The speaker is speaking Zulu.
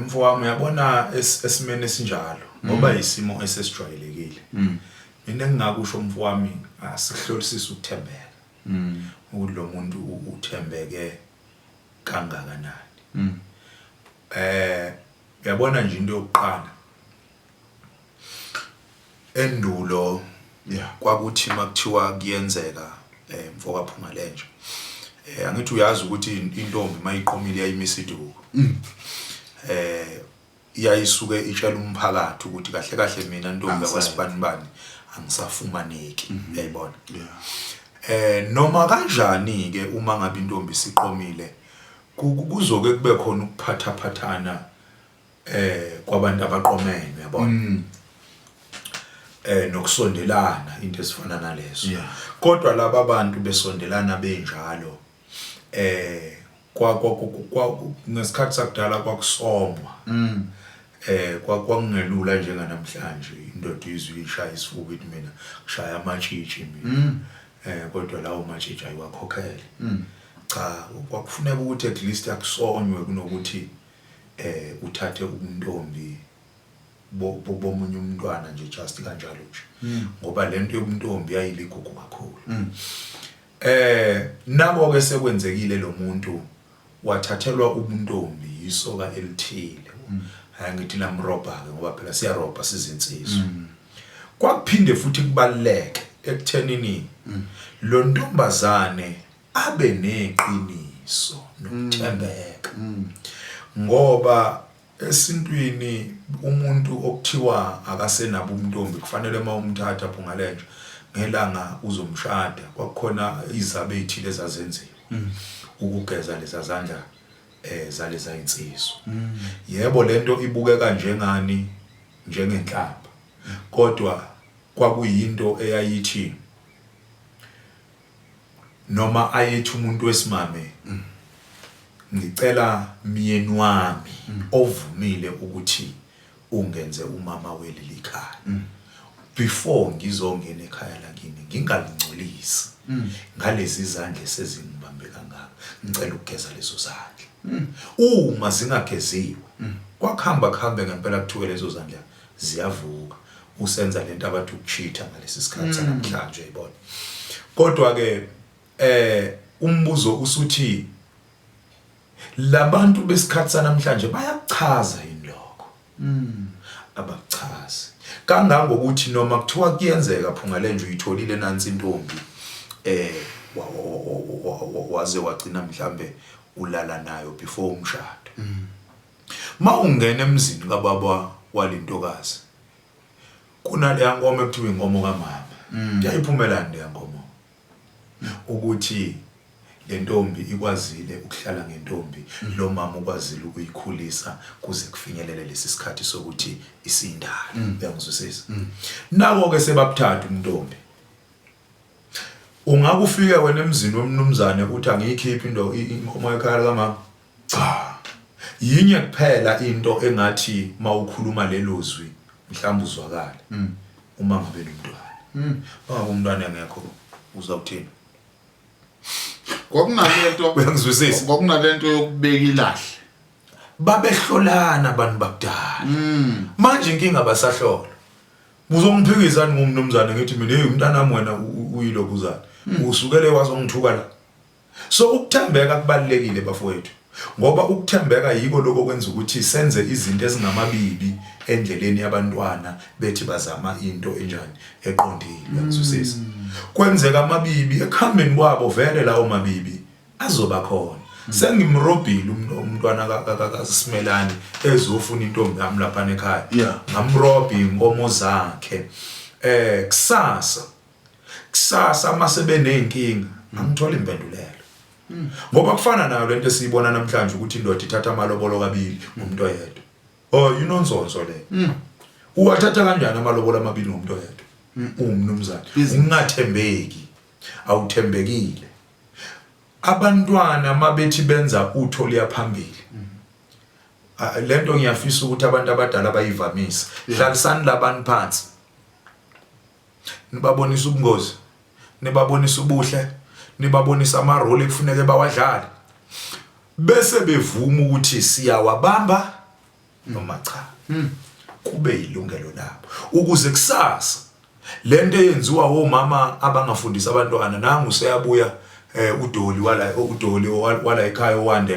Mfowami uyabona esimene esinjalo ngoba isimo esesijwayelekile. Mina engingakusho mfowami asihlolisise ukuthembeka. Ukuthi lo muntu uthembeke kangakanani. Uyabona nje into yokuqala. Endulo kwakuthi makuthiwa kuyenzeka mfoka Phungalenje. Angithi uyazi ukuthi intombi mayiqomile yayimisa iduku. Iyayisuke itshela umphakathi ukuthi kahle kahle mina ntombi yakwaSibanibani angisafumaneki uyayibona. Noma kanjani ke uma ngabe intombi siqomile kuzoke kube khona ukuphathaphathana kwabantu abaqomene uyabona. Nokusondelana into esifana nalezo. Kodwa laba bantu besondelana benjalo ngesikhathi sakudala kwakusomwa. Kwakungelula njenganamhlanje indoda izwe ishaya isifuba ithi mina ngishaya amatshitshi mina. Kodwa lawo matshitshi ayiwakhokhele. Cha kwakufuneka ukuthi at least akusonywe kunokuthi uthathe ubuntombi bomunye umntwana nje just kanjalo nje. Ngoba lento yobuntombi yayiligugu kakhulu. Nabo ke sekwenzekile lo muntu wathathelwa ubuntombi isoka elithile. Angithi lamroba ke ngoba phela siyaroba sizinsizwa. Kwakuphinde futhi kubaleke ekuthenini lo ntombazane abe neqiniso nokuthembeka. Ngoba esintwini umuntu okuthiwa akasenabo ubuntombi kufanele mawumthatha Phungalenje ngelanga uzomshada kwakukhona izabe ezithile ezazenziwa ukugeza leza zandla zaleza insizwa. Yebo lento ibukeka njengani njengenhlamba kodwa kwakuyinto eyayithi noma ayethi umuntu wesimame ngicela myeni wami ovumile ukuthi ungenze umama weleli khaya before ngizongena ekhaya lakini ngingangcolisi ngalezi izandla esezingibambe kangaka ngicela ukugeza lezo zandla. Uma zingageziwe kwakhamba khambe ngempela kuthiwe lezo zandla ziyavuka usenza lento abathi ukucheat ngalesi sikhathi sanamhlanje uyibona. Kodwa ke umbuzo usuthi labantu besikhathi sanamhlanje bayachaza indloko. Abachazi kangangokuthi noma kuthiwa kuyenzeka Phungalenje uyitholile nansi intombi waze wagcina mhlambe ulala nayo before umshado. Mawungena emzini kababa walintokazi kunale yankomo ekuthiwa inkomo kaMama. Yayiphumela le yankomo ukuthi le ntombi ikwazile ukuhlala ngentombi lo mama ukwazile ukuyikhulisa kuze kufinyelele lesi sikhathi sokuthi isindala. Uyangizwisisa? Nako ke sebabuthatha umntombi. Ungakufike wena emzini womnumzane uthi angiyikhiphi inkomo ekhaya kaMama. Cha. Yinye kuphela into engathi mawukhuluma lelozwi mhlawumbe uzwakala. Uma ngabe nomntwana. Baba umntwana engekho uzawuthini? Kwakunalento uyangizwisisa? Kwakunalento yokubeka ilahle. Babehlolana abantu bakudala. Manje inkinga basahlola. Uzongiphikisa ngumnumzane ngithi mina umntana wami wena uyilokuzana. Usukele wazongithuka la. So ukuthembeka kubalekile bafowethu. Ngoba ukuthembeka yiko lokho kwenza ukuthi senze izinto ezingamabibi endleleni yabantwana bethi bazama into enjani eqondile. Uyangizwisisa? Kwenzeka amabibi ekhambeni kwabo vele lawo mabibi azoba khona. Sengimrobhile umntwana kaSimelani ezofuna intombi yami lapha ekhaya. Ngamrobhi inkomo zakhe. Kusasa masebe nenkinga angithola impendulelo. Ngoba kufana nayo lento esiyibona namhlanje ukuthi indoda ithatha amalobolo kabili ngomuntu oyedwa. Oh inonzonzo le. Uwathatha kanjani amalobolo amabili ngomuntu oyedwa? Umnumzane ungathembeki awuthembekile. Abantwana mabethi benza utho liyaphambili. Lento ngiyafisa ukuthi abantu abadala bayivamise. Hlalisani labantu phansi. Nibabonisa ubungozi, nibabonisa ubuhle, nibabonisa ama role ekufuneka bawadlale. Bese bevuma ukuthi siyawabamba noma cha kube yilungelo labo ukuze kusasa lento eyenziwa omama abangafundisa abantwana nangu seyabuya udoli wala ekhaya owandela